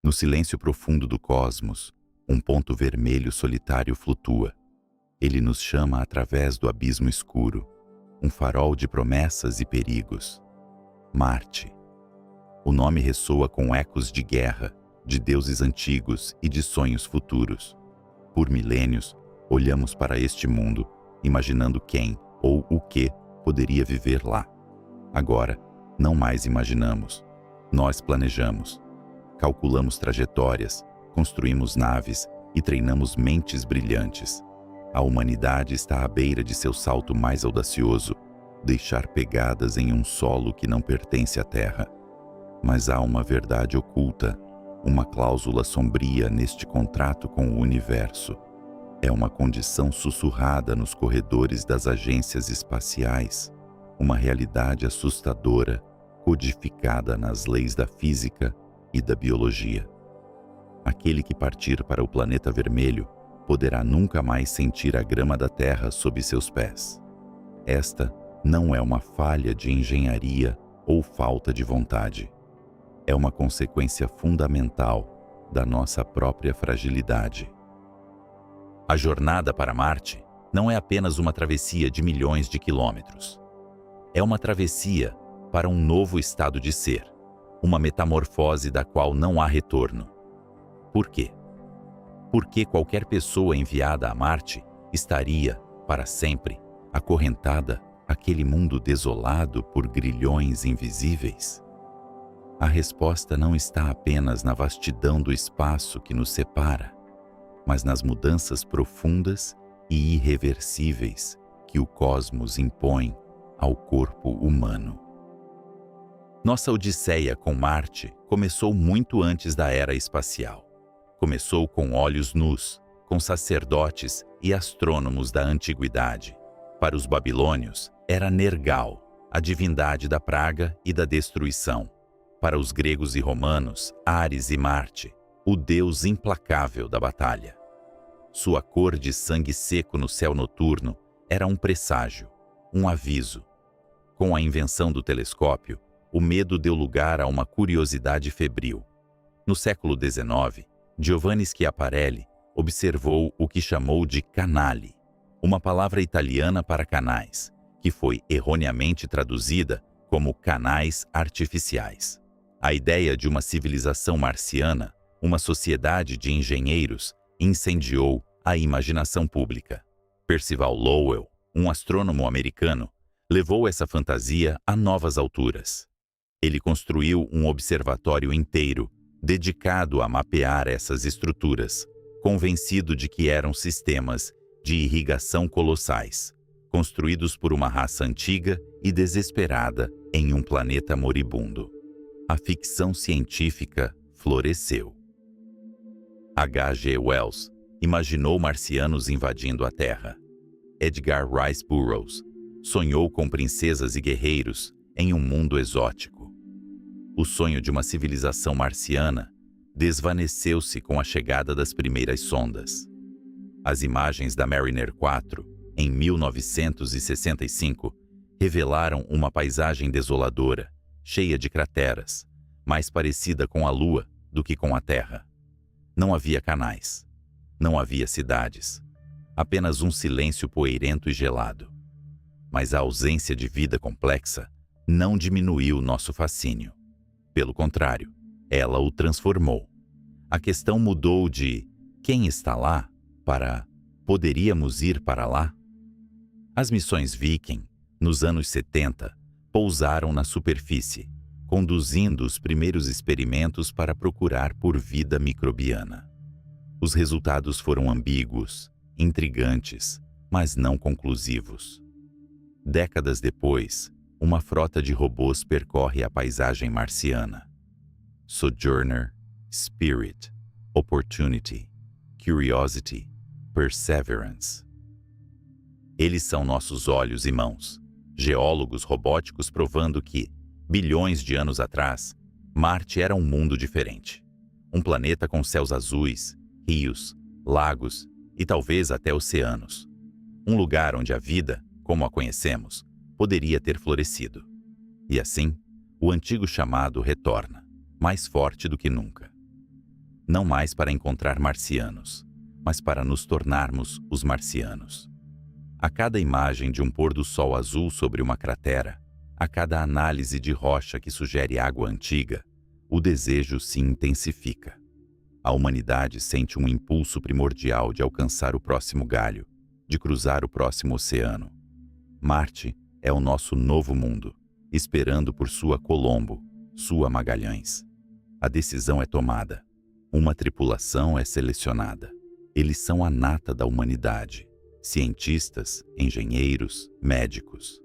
No silêncio profundo do cosmos, um ponto vermelho solitário flutua. Ele nos chama através do abismo escuro, um farol de promessas e perigos. Marte. O nome ressoa com ecos de guerra, de deuses antigos e de sonhos futuros. Por milênios, olhamos para este mundo, imaginando quem ou o que poderia viver lá. Agora, não mais imaginamos. Nós planejamos. Calculamos trajetórias, construímos naves e treinamos mentes brilhantes. A humanidade está à beira de seu salto mais audacioso, deixar pegadas em um solo que não pertence à Terra. Mas há uma verdade oculta, uma cláusula sombria neste contrato com o universo. É uma condição sussurrada nos corredores das agências espaciais, uma realidade assustadora, codificada nas leis da física e da biologia. Aquele que partir para o planeta vermelho poderá nunca mais sentir a grama da Terra sob seus pés. Esta não é uma falha de engenharia ou falta de vontade. É uma consequência fundamental da nossa própria fragilidade. A jornada para Marte não é apenas uma travessia de milhões de quilômetros. É uma travessia para um novo estado de ser, uma metamorfose da qual não há retorno. Por quê? Porque qualquer pessoa enviada a Marte estaria, para sempre, acorrentada àquele mundo desolado por grilhões invisíveis? A resposta não está apenas na vastidão do espaço que nos separa, mas nas mudanças profundas e irreversíveis que o cosmos impõe ao corpo humano. Nossa odisseia com Marte começou muito antes da era espacial. Começou com olhos nus, com sacerdotes e astrônomos da antiguidade. Para os babilônios, era Nergal, a divindade da praga e da destruição. Para os gregos e romanos, Ares e Marte, o deus implacável da batalha. Sua cor de sangue seco no céu noturno era um presságio, um aviso. Com a invenção do telescópio, o medo deu lugar a uma curiosidade febril. No século XIX, Giovanni Schiaparelli observou o que chamou de canali, uma palavra italiana para canais, que foi erroneamente traduzida como canais artificiais. A ideia de uma civilização marciana, uma sociedade de engenheiros, incendiou a imaginação pública. Percival Lowell, um astrônomo americano, levou essa fantasia a novas alturas. Ele construiu um observatório inteiro dedicado a mapear essas estruturas, convencido de que eram sistemas de irrigação colossais, construídos por uma raça antiga e desesperada em um planeta moribundo. A ficção científica floresceu. H.G. Wells imaginou marcianos invadindo a Terra. Edgar Rice Burroughs sonhou com princesas e guerreiros em um mundo exótico. O sonho de uma civilização marciana desvaneceu-se com a chegada das primeiras sondas. As imagens da Mariner 4, em 1965, revelaram uma paisagem desoladora, cheia de crateras, mais parecida com a Lua do que com a Terra. Não havia canais, não havia cidades, apenas um silêncio poeirento e gelado. Mas a ausência de vida complexa não diminuiu nosso fascínio. Pelo contrário, ela o transformou. A questão mudou de quem está lá para poderíamos ir para lá? As missões Viking, nos anos 70, pousaram na superfície, conduzindo os primeiros experimentos para procurar por vida microbiana. Os resultados foram ambíguos, intrigantes, mas não conclusivos. Décadas depois, uma frota de robôs percorre a paisagem marciana. Sojourner, Spirit, Opportunity, Curiosity, Perseverance. Eles são nossos olhos e mãos, geólogos robóticos provando que, bilhões de anos atrás, Marte era um mundo diferente. Um planeta com céus azuis, rios, lagos e talvez até oceanos. Um lugar onde a vida, como a conhecemos, poderia ter florescido. E assim, o antigo chamado retorna, mais forte do que nunca. não mais para encontrar marcianos, mas para nos tornarmos os marcianos. A cada imagem de um pôr do sol azul sobre uma cratera, a cada análise de rocha que sugere água antiga, o desejo se intensifica. A humanidade sente um impulso primordial de alcançar o próximo galho, de cruzar o próximo oceano. Marte é o nosso novo mundo, esperando por sua Colombo, sua Magalhães. A decisão é tomada. Uma tripulação é selecionada. Eles são a nata da humanidade. Cientistas, engenheiros, médicos.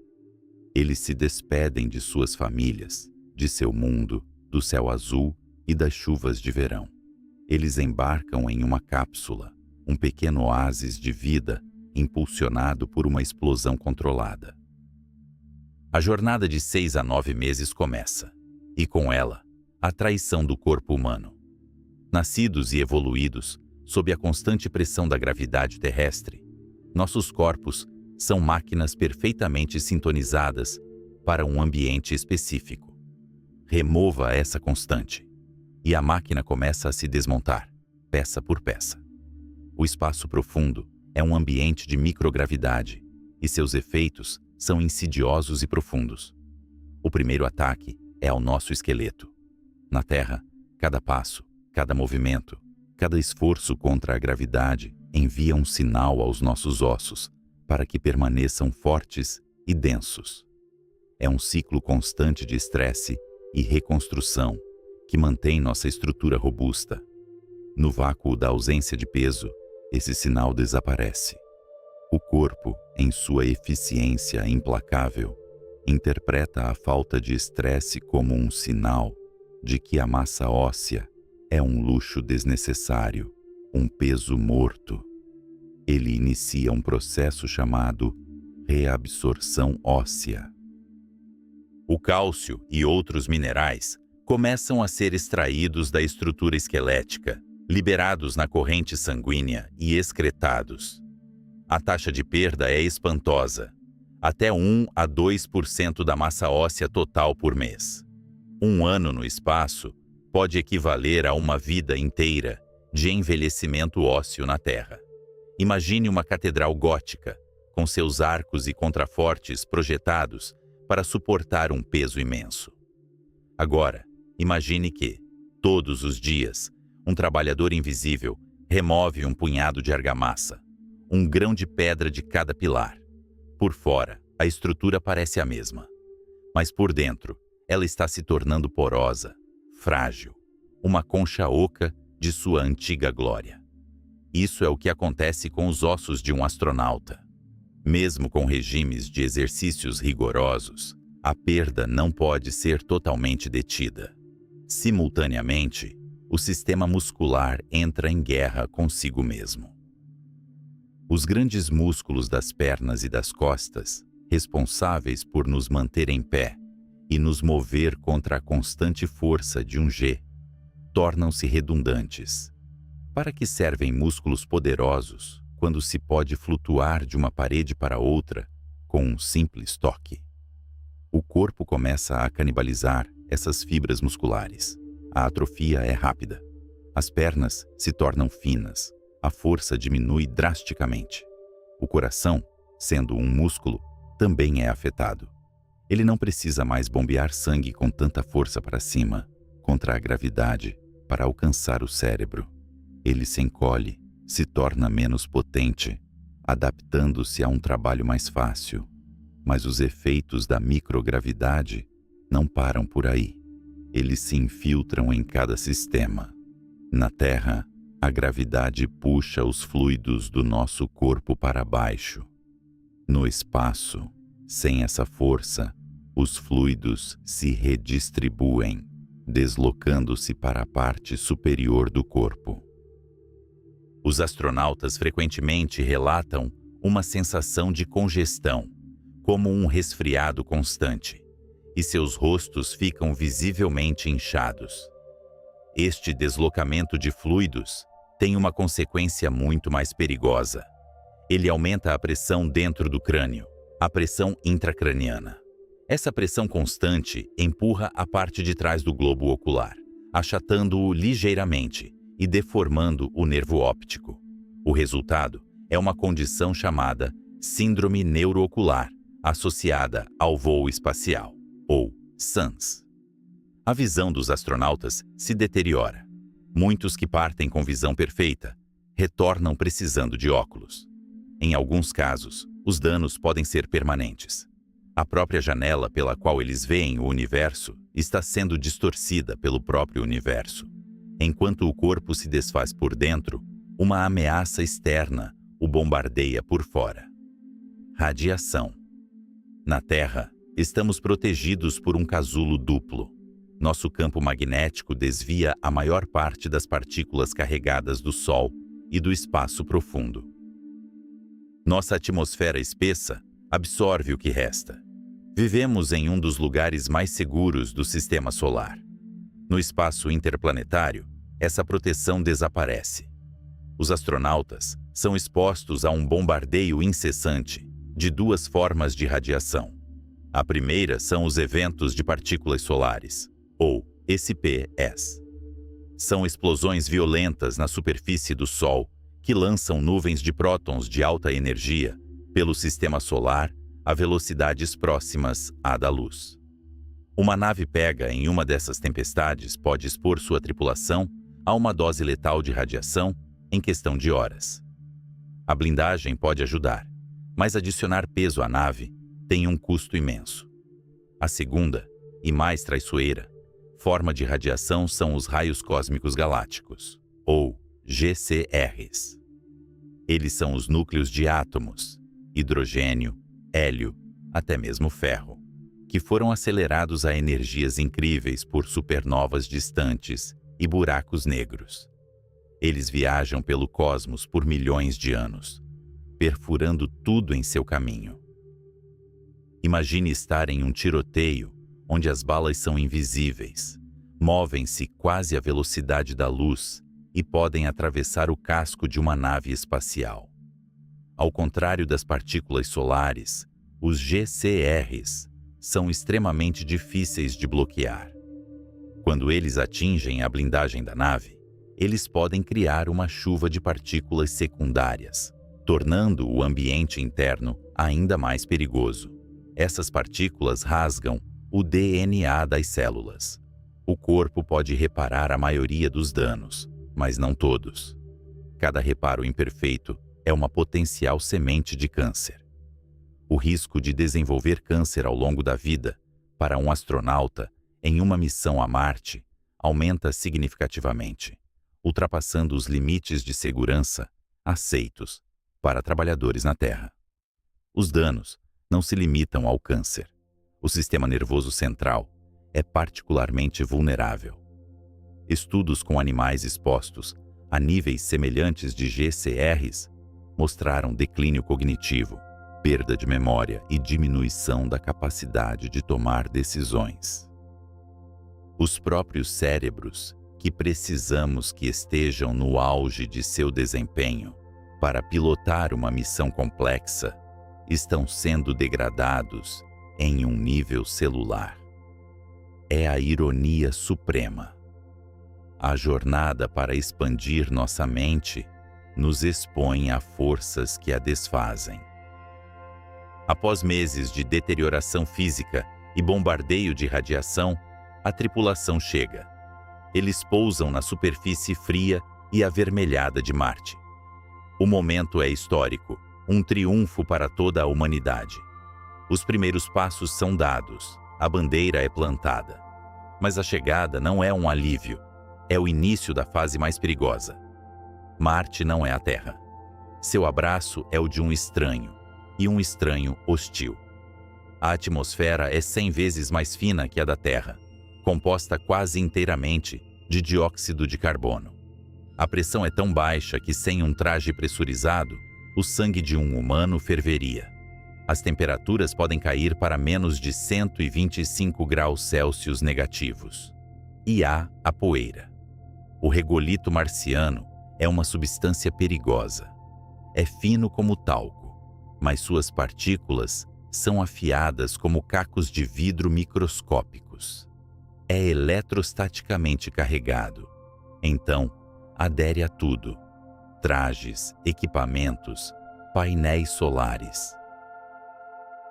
Eles se despedem de suas famílias, de seu mundo, do céu azul e das chuvas de verão. Eles embarcam em uma cápsula, um pequeno oásis de vida impulsionado por uma explosão controlada. A jornada de 6 a 9 meses começa, e com ela, a traição do corpo humano. Nascidos e evoluídos, sob a constante pressão da gravidade terrestre, nossos corpos são máquinas perfeitamente sintonizadas para um ambiente específico. Remova essa constante, e a máquina começa a se desmontar, peça por peça. O espaço profundo é um ambiente de microgravidade, e seus efeitos são insidiosos e profundos. O primeiro ataque é ao nosso esqueleto. Na Terra, cada passo, cada movimento, cada esforço contra a gravidade envia um sinal aos nossos ossos para que permaneçam fortes e densos. É um ciclo constante de estresse e reconstrução que mantém nossa estrutura robusta. No vácuo da ausência de peso, esse sinal desaparece. O corpo, em sua eficiência implacável, interpreta a falta de estresse como um sinal de que a massa óssea é um luxo desnecessário, um peso morto. Ele inicia um processo chamado reabsorção óssea. O cálcio e outros minerais começam a ser extraídos da estrutura esquelética, liberados na corrente sanguínea e excretados. A taxa de perda é espantosa, até 1 a 2% da massa óssea total por mês. Um ano no espaço pode equivaler a uma vida inteira de envelhecimento ósseo na Terra. Imagine uma catedral gótica, com seus arcos e contrafortes projetados para suportar um peso imenso. Agora, imagine que, todos os dias, um trabalhador invisível remove um punhado de argamassa, um grão de pedra de cada pilar. Por fora, a estrutura parece a mesma, mas por dentro, ela está se tornando porosa, frágil, uma concha oca de sua antiga glória. Isso é o que acontece com os ossos de um astronauta. Mesmo com regimes de exercícios rigorosos, a perda não pode ser totalmente detida. Simultaneamente, o sistema muscular entra em guerra consigo mesmo. Os grandes músculos das pernas e das costas, responsáveis por nos manter em pé e nos mover contra a constante força de um G, tornam-se redundantes. Para que servem músculos poderosos quando se pode flutuar de uma parede para outra com um simples toque? O corpo começa a canibalizar essas fibras musculares. A atrofia é rápida. As pernas se tornam finas. A força diminui drasticamente. O coração, sendo um músculo, também é afetado. Ele não precisa mais bombear sangue com tanta força para cima, contra a gravidade, para alcançar o cérebro. Ele se encolhe, se torna menos potente, adaptando-se a um trabalho mais fácil. Mas os efeitos da microgravidade não param por aí. Eles se infiltram em cada sistema. Na Terra, a gravidade puxa os fluidos do nosso corpo para baixo. No espaço, sem essa força, os fluidos se redistribuem, deslocando-se para a parte superior do corpo. Os astronautas frequentemente relatam uma sensação de congestão, como um resfriado constante, e seus rostos ficam visivelmente inchados. Este deslocamento de fluidos tem uma consequência muito mais perigosa. Ele aumenta a pressão dentro do crânio, a pressão intracraniana. Essa pressão constante empurra a parte de trás do globo ocular, achatando-o ligeiramente e deformando o nervo óptico. O resultado é uma condição chamada síndrome neuroocular, associada ao voo espacial, ou SANS. A visão dos astronautas se deteriora. Muitos que partem com visão perfeita retornam precisando de óculos. Em alguns casos, os danos podem ser permanentes. A própria janela pela qual eles veem o universo está sendo distorcida pelo próprio universo. Enquanto o corpo se desfaz por dentro, uma ameaça externa o bombardeia por fora. Radiação. Na Terra, estamos protegidos por um casulo duplo. Nosso campo magnético desvia a maior parte das partículas carregadas do Sol e do espaço profundo. Nossa atmosfera espessa absorve o que resta. Vivemos em um dos lugares mais seguros do Sistema Solar. No espaço interplanetário, essa proteção desaparece. Os astronautas são expostos a um bombardeio incessante de duas formas de radiação. A primeira são os eventos de partículas solares, ou ESPs. São explosões violentas na superfície do Sol que lançam nuvens de prótons de alta energia pelo Sistema Solar a velocidades próximas à da luz. Uma nave pega em uma dessas tempestades pode expor sua tripulação a uma dose letal de radiação em questão de horas. A blindagem pode ajudar, mas adicionar peso à nave tem um custo imenso. A segunda, e mais traiçoeira, forma de radiação são os raios cósmicos galácticos, ou GCRs. Eles são os núcleos de átomos, hidrogênio, hélio, até mesmo ferro, que foram acelerados a energias incríveis por supernovas distantes e buracos negros. Eles viajam pelo cosmos por milhões de anos, perfurando tudo em seu caminho. Imagine estar em um tiroteio onde as balas são invisíveis, movem-se quase à velocidade da luz e podem atravessar o casco de uma nave espacial. Ao contrário das partículas solares, os GCRs são extremamente difíceis de bloquear. Quando eles atingem a blindagem da nave, eles podem criar uma chuva de partículas secundárias, tornando o ambiente interno ainda mais perigoso. Essas partículas rasgam o DNA das células. O corpo pode reparar a maioria dos danos, mas não todos. Cada reparo imperfeito é uma potencial semente de câncer. O risco de desenvolver câncer ao longo da vida, para um astronauta em uma missão a Marte, aumenta significativamente, ultrapassando os limites de segurança aceitos para trabalhadores na Terra. Os danos não se limitam ao câncer. O sistema nervoso central é particularmente vulnerável. Estudos com animais expostos a níveis semelhantes de GCRs mostraram declínio cognitivo, perda de memória e diminuição da capacidade de tomar decisões. Os próprios cérebros, que precisamos que estejam no auge de seu desempenho para pilotar uma missão complexa, estão sendo degradados em um nível celular. É a ironia suprema. A jornada para expandir nossa mente nos expõe a forças que a desfazem. Após meses de deterioração física e bombardeio de radiação, a tripulação chega. Eles pousam na superfície fria e avermelhada de Marte. O momento é histórico, um triunfo para toda a humanidade. Os primeiros passos são dados, a bandeira é plantada. Mas a chegada não é um alívio, é o início da fase mais perigosa. Marte não é a Terra. Seu abraço é o de um estranho, e um estranho hostil. A atmosfera é 100 vezes mais fina que a da Terra, composta quase inteiramente de dióxido de carbono. A pressão é tão baixa que, sem um traje pressurizado, o sangue de um humano ferveria. As temperaturas podem cair para menos de 125 graus Celsius negativos. E há a poeira. O regolito marciano é uma substância perigosa. É fino como talco, mas suas partículas são afiadas como cacos de vidro microscópicos. É eletrostaticamente carregado. Então, adere a tudo: trajes, equipamentos, painéis solares.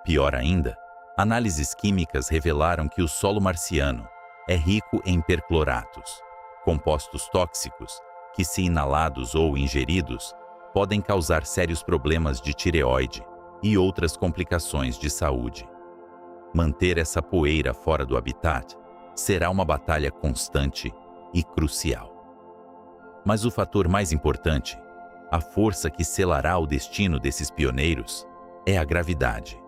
Pior ainda, análises químicas revelaram que o solo marciano é rico em percloratos, compostos tóxicos que, se inalados ou ingeridos, podem causar sérios problemas de tireoide e outras complicações de saúde. Manter essa poeira fora do habitat será uma batalha constante e crucial. Mas o fator mais importante, a força que selará o destino desses pioneiros, é a gravidade.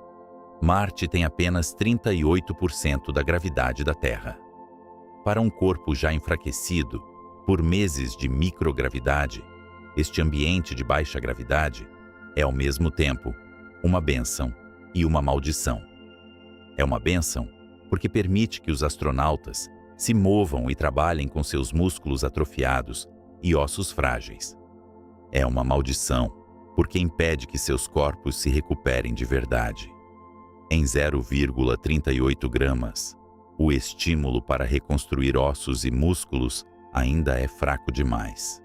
Marte tem apenas 38% da gravidade da Terra. Para um corpo já enfraquecido por meses de microgravidade, este ambiente de baixa gravidade é ao mesmo tempo uma bênção e uma maldição. É uma bênção porque permite que os astronautas se movam e trabalhem com seus músculos atrofiados e ossos frágeis. É uma maldição porque impede que seus corpos se recuperem de verdade. Em 0,38 gramas, o estímulo para reconstruir ossos e músculos ainda é fraco demais.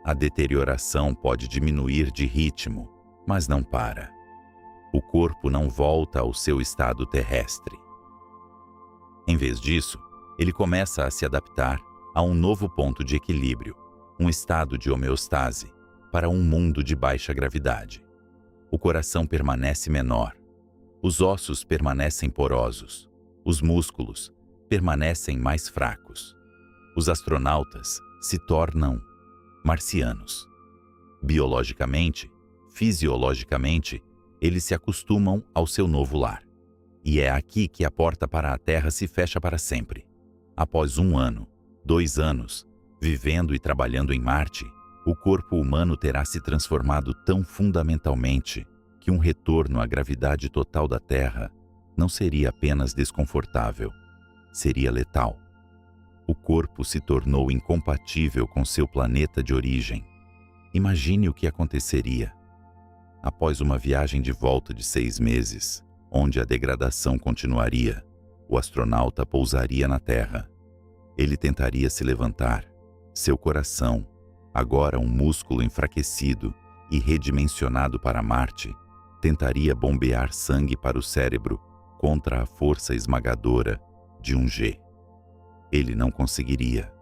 A deterioração pode diminuir de ritmo, mas não para. O corpo não volta ao seu estado terrestre. Em vez disso, ele começa a se adaptar a um novo ponto de equilíbrio, um estado de homeostase, para um mundo de baixa gravidade. O coração permanece menor, os ossos permanecem porosos, os músculos permanecem mais fracos. Os astronautas se tornam marcianos. Biologicamente, fisiologicamente, eles se acostumam ao seu novo lar. E é aqui que a porta para a Terra se fecha para sempre. Após 1 ano, 2 anos, vivendo e trabalhando em Marte, o corpo humano terá se transformado tão fundamentalmente que um retorno à gravidade total da Terra não seria apenas desconfortável, seria letal. O corpo se tornou incompatível com seu planeta de origem. Imagine o que aconteceria. Após uma viagem de volta de 6 meses, onde a degradação continuaria, o astronauta pousaria na Terra. Ele tentaria se levantar. Seu coração, agora um músculo enfraquecido e redimensionado para Marte, tentaria bombear sangue para o cérebro contra a força esmagadora de um G. Ele não conseguiria.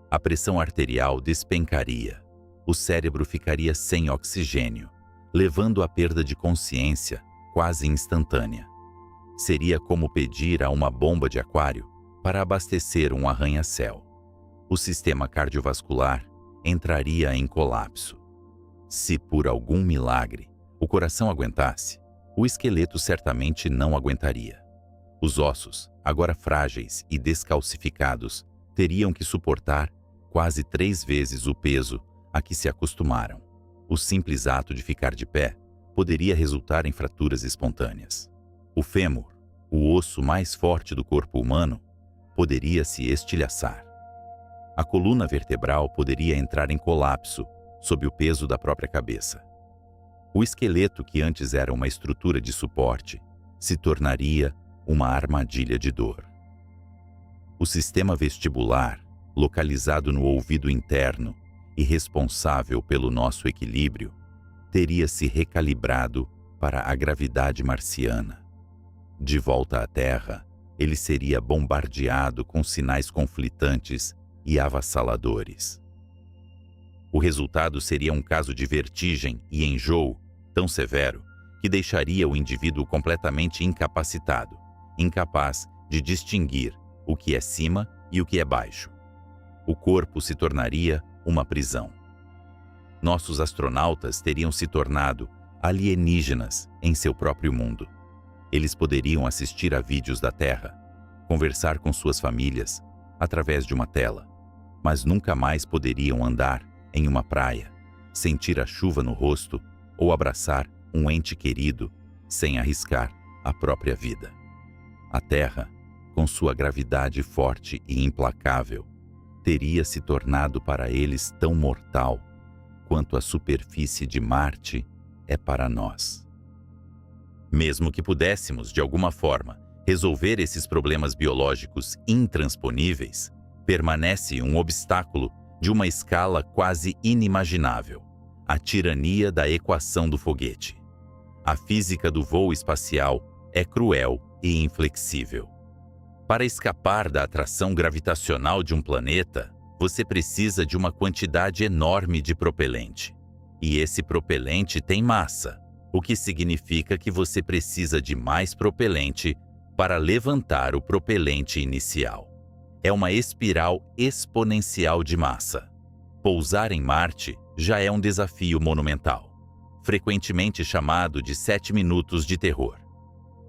A pressão arterial despencaria. O cérebro ficaria sem oxigênio, levando à perda de consciência quase instantânea. Seria como pedir a uma bomba de aquário para abastecer um arranha-céu. O sistema cardiovascular entraria em colapso. Se por algum milagre o coração aguentasse, o esqueleto certamente não aguentaria. Os ossos, agora frágeis e descalcificados, teriam que suportar quase 3 vezes o peso a que se acostumaram. O simples ato de ficar de pé poderia resultar em fraturas espontâneas. O fêmur, o osso mais forte do corpo humano, poderia se estilhaçar. A coluna vertebral poderia entrar em colapso sob o peso da própria cabeça. O esqueleto, que antes era uma estrutura de suporte, se tornaria uma armadilha de dor. O sistema vestibular, localizado no ouvido interno e responsável pelo nosso equilíbrio, teria se recalibrado para a gravidade marciana. De volta à Terra, ele seria bombardeado com sinais conflitantes e avassaladores. O resultado seria um caso de vertigem e enjoo tão severo que deixaria o indivíduo completamente incapacitado, incapaz de distinguir o que é cima e o que é baixo. O corpo se tornaria uma prisão. Nossos astronautas teriam se tornado alienígenas em seu próprio mundo. Eles poderiam assistir a vídeos da Terra, conversar com suas famílias através de uma tela, mas nunca mais poderiam andar em uma praia, sentir a chuva no rosto ou abraçar um ente querido sem arriscar a própria vida. A Terra, com sua gravidade forte e implacável, teria se tornado para eles tão mortal quanto a superfície de Marte é para nós. Mesmo que pudéssemos, de alguma forma, resolver esses problemas biológicos intransponíveis, permanece um obstáculo de uma escala quase inimaginável: a tirania da equação do foguete. A física do voo espacial é cruel e inflexível. Para escapar da atração gravitacional de um planeta, você precisa de uma quantidade enorme de propelente. E esse propelente tem massa, o que significa que você precisa de mais propelente para levantar o propelente inicial. É uma espiral exponencial de massa. Pousar em Marte já é um desafio monumental, frequentemente chamado de 7 minutos de terror.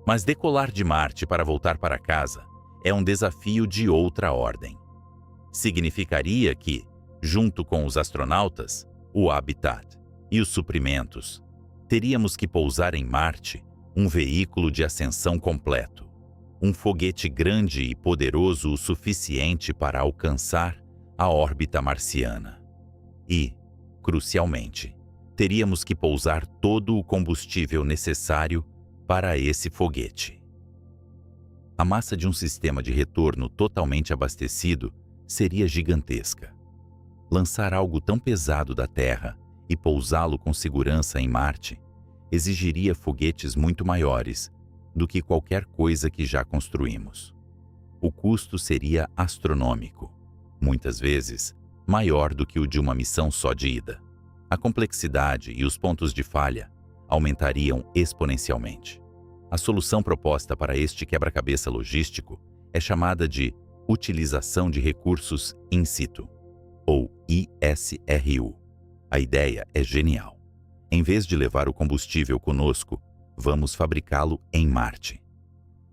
Mas decolar de Marte para voltar para casa é um desafio de outra ordem. Significaria que, junto com os astronautas, o habitat e os suprimentos, teríamos que pousar em Marte um veículo de ascensão completo, um foguete grande e poderoso o suficiente para alcançar a órbita marciana. E, crucialmente, teríamos que pousar todo o combustível necessário para esse foguete. A massa de um sistema de retorno totalmente abastecido seria gigantesca. Lançar algo tão pesado da Terra e pousá-lo com segurança em Marte exigiria foguetes muito maiores do que qualquer coisa que já construímos. O custo seria astronômico, muitas vezes maior do que o de uma missão só de ida. A complexidade e os pontos de falha aumentariam exponencialmente. A solução proposta para este quebra-cabeça logístico é chamada de utilização de recursos in situ, ou ISRU. A ideia é genial. Em vez de levar o combustível conosco, vamos fabricá-lo em Marte.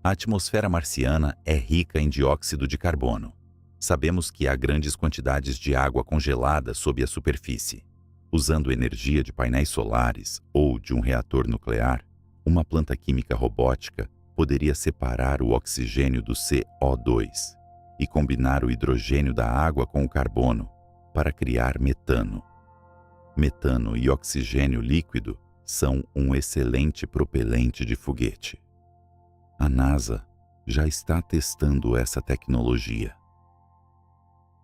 A atmosfera marciana é rica em dióxido de carbono. Sabemos que há grandes quantidades de água congelada sob a superfície. Usando energia de painéis solares ou de um reator nuclear, uma planta química robótica poderia separar o oxigênio do CO2 e combinar o hidrogênio da água com o carbono para criar metano. Metano e oxigênio líquido são um excelente propelente de foguete. A NASA já está testando essa tecnologia.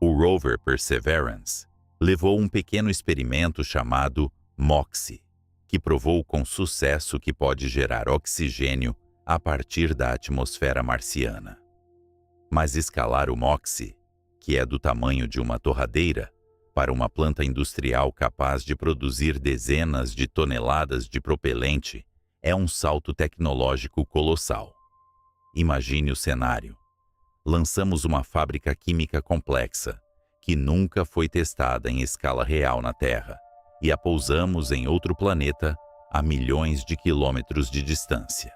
O rover Perseverance levou um pequeno experimento chamado MOXIE, que provou com sucesso que pode gerar oxigênio a partir da atmosfera marciana. Mas escalar o MOXIE, que é do tamanho de uma torradeira, para uma planta industrial capaz de produzir dezenas de toneladas de propelente, é um salto tecnológico colossal. Imagine o cenário. Lançamos uma fábrica química complexa, que nunca foi testada em escala real na Terra, e a pousamos em outro planeta a milhões de quilômetros de distância.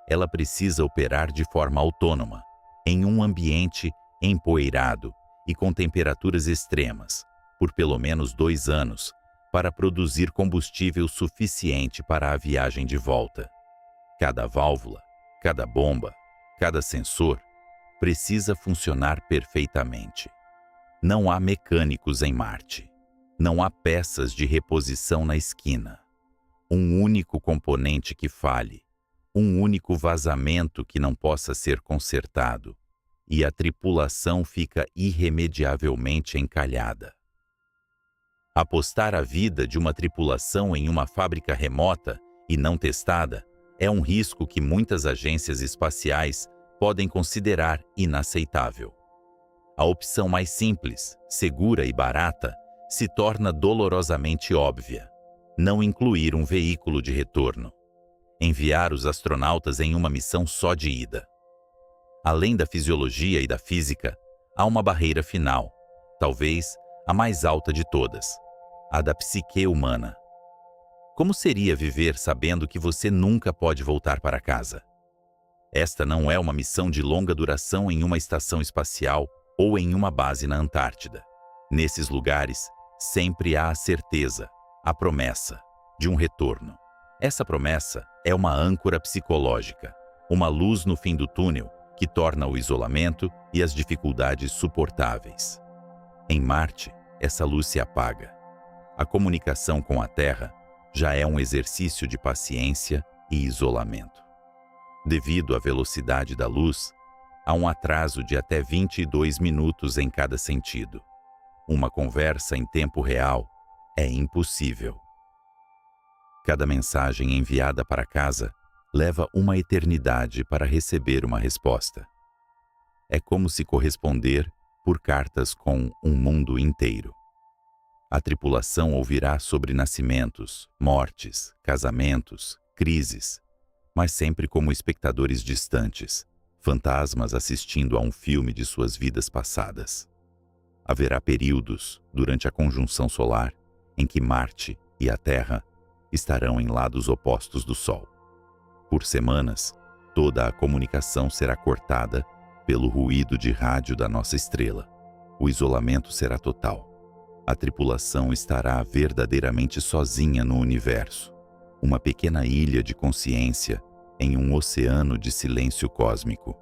Ela precisa operar de forma autônoma, em um ambiente empoeirado e com temperaturas extremas, por pelo menos 2 anos, para produzir combustível suficiente para a viagem de volta. Cada válvula, cada bomba, cada sensor precisa funcionar perfeitamente. Não há mecânicos em Marte. Não há peças de reposição na esquina. Um único componente que falhe, um único vazamento que não possa ser consertado, e a tripulação fica irremediavelmente encalhada. Apostar a vida de uma tripulação em uma fábrica remota e não testada é um risco que muitas agências espaciais podem considerar inaceitável. A opção mais simples, segura e barata se torna dolorosamente óbvia: não incluir um veículo de retorno. Enviar os astronautas em uma missão só de ida. Além da fisiologia e da física, há uma barreira final, talvez a mais alta de todas: a da psique humana. Como seria viver sabendo que você nunca pode voltar para casa? Esta não é uma missão de longa duração em uma estação espacial ou em uma base na Antártida. Nesses lugares, sempre há a certeza, a promessa, de um retorno. Essa promessa é uma âncora psicológica, uma luz no fim do túnel que torna o isolamento e as dificuldades suportáveis. Em Marte, essa luz se apaga. A comunicação com a Terra já é um exercício de paciência e isolamento. Devido à velocidade da luz, há um atraso de até 22 minutos em cada sentido. Uma conversa em tempo real é impossível. Cada mensagem enviada para casa leva uma eternidade para receber uma resposta. É como se corresponder por cartas com um mundo inteiro. A tripulação ouvirá sobre nascimentos, mortes, casamentos, crises, mas sempre como espectadores distantes, fantasmas assistindo a um filme de suas vidas passadas. Haverá períodos, durante a conjunção solar, em que Marte e a Terra estarão em lados opostos do Sol. Por semanas, toda a comunicação será cortada pelo ruído de rádio da nossa estrela. O isolamento será total. A tripulação estará verdadeiramente sozinha no universo, uma pequena ilha de consciência em um oceano de silêncio cósmico.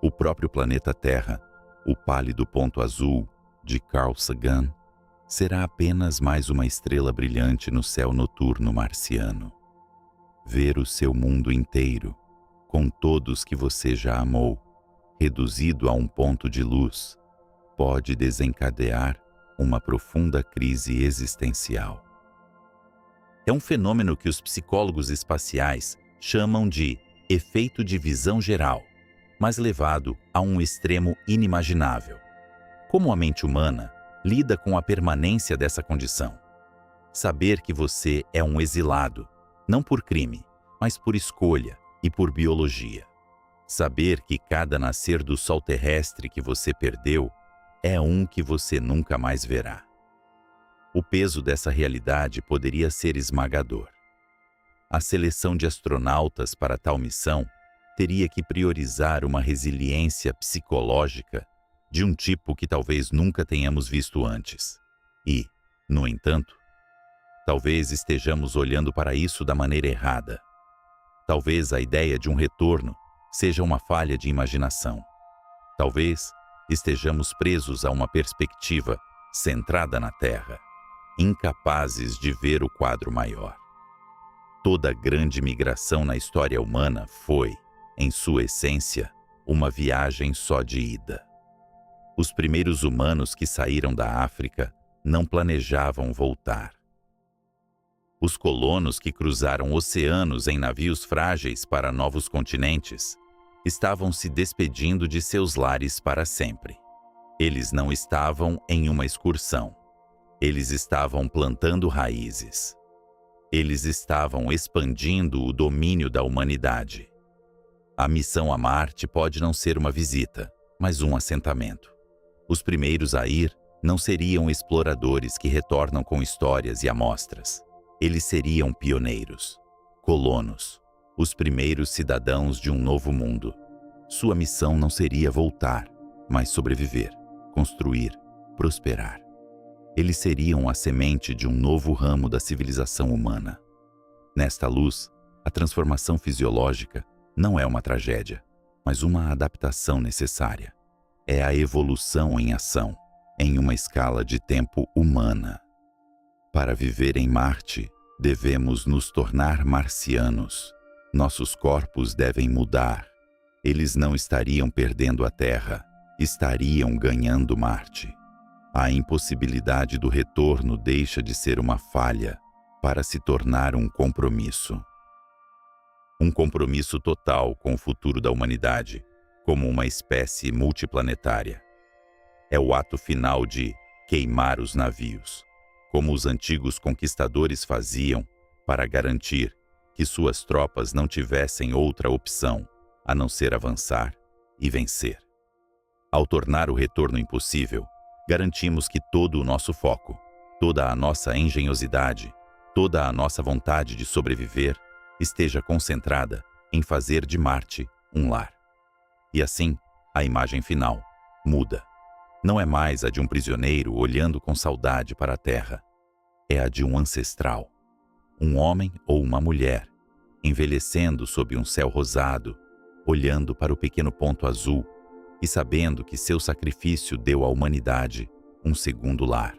O próprio planeta Terra, o pálido ponto azul de Carl Sagan, será apenas mais uma estrela brilhante no céu noturno marciano. Ver o seu mundo inteiro, com todos que você já amou, reduzido a um ponto de luz, pode desencadear uma profunda crise existencial. É um fenômeno que os psicólogos espaciais chamam de efeito de visão geral, mas levado a um extremo inimaginável. Como a mente humana lida com a permanência dessa condição? Saber que você é um exilado, não por crime, mas por escolha e por biologia. Saber que cada nascer do sol terrestre que você perdeu é um que você nunca mais verá. O peso dessa realidade poderia ser esmagador. A seleção de astronautas para tal missão teria que priorizar uma resiliência psicológica de um tipo que talvez nunca tenhamos visto antes. E, no entanto, talvez estejamos olhando para isso da maneira errada. Talvez a ideia de um retorno seja uma falha de imaginação. Talvez estejamos presos a uma perspectiva centrada na Terra, incapazes de ver o quadro maior. Toda grande migração na história humana foi, em sua essência, uma viagem só de ida. Os primeiros humanos que saíram da África não planejavam voltar. Os colonos que cruzaram oceanos em navios frágeis para novos continentes estavam se despedindo de seus lares para sempre. Eles não estavam em uma excursão. Eles estavam plantando raízes. Eles estavam expandindo o domínio da humanidade. A missão a Marte pode não ser uma visita, mas um assentamento. Os primeiros a ir não seriam exploradores que retornam com histórias e amostras. Eles seriam pioneiros, colonos, os primeiros cidadãos de um novo mundo. Sua missão não seria voltar, mas sobreviver, construir, prosperar. Eles seriam a semente de um novo ramo da civilização humana. Nesta luz, a transformação fisiológica não é uma tragédia, mas uma adaptação necessária. É a evolução em ação, em uma escala de tempo humana. Para viver em Marte, devemos nos tornar marcianos. Nossos corpos devem mudar. Eles não estariam perdendo a Terra, estariam ganhando Marte. A impossibilidade do retorno deixa de ser uma falha para se tornar um compromisso. Um compromisso total com o futuro da humanidade, como uma espécie multiplanetária. É o ato final de queimar os navios, como os antigos conquistadores faziam para garantir que suas tropas não tivessem outra opção a não ser avançar e vencer. Ao tornar o retorno impossível, garantimos que todo o nosso foco, toda a nossa engenhosidade, toda a nossa vontade de sobreviver esteja concentrada em fazer de Marte um lar. E assim, a imagem final muda. Não é mais a de um prisioneiro olhando com saudade para a Terra. É a de um ancestral, um homem ou uma mulher, envelhecendo sob um céu rosado, olhando para o pequeno ponto azul e sabendo que seu sacrifício deu à humanidade um segundo lar.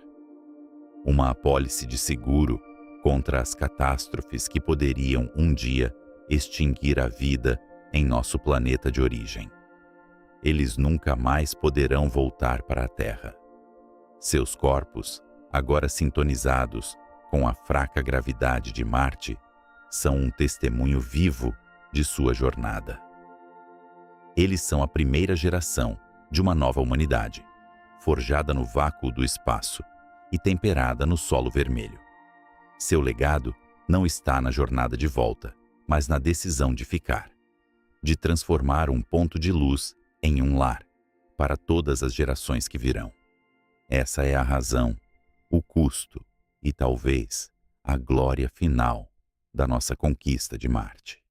Uma apólice de seguro contra as catástrofes que poderiam um dia extinguir a vida em nosso planeta de origem. Eles nunca mais poderão voltar para a Terra. Seus corpos, agora sintonizados com a fraca gravidade de Marte, são um testemunho vivo de sua jornada. Eles são a primeira geração de uma nova humanidade, forjada no vácuo do espaço e temperada no solo vermelho. Seu legado não está na jornada de volta, mas na decisão de ficar, de transformar um ponto de luz em um lar para todas as gerações que virão. Essa é a razão, o custo e talvez a glória final da nossa conquista de Marte.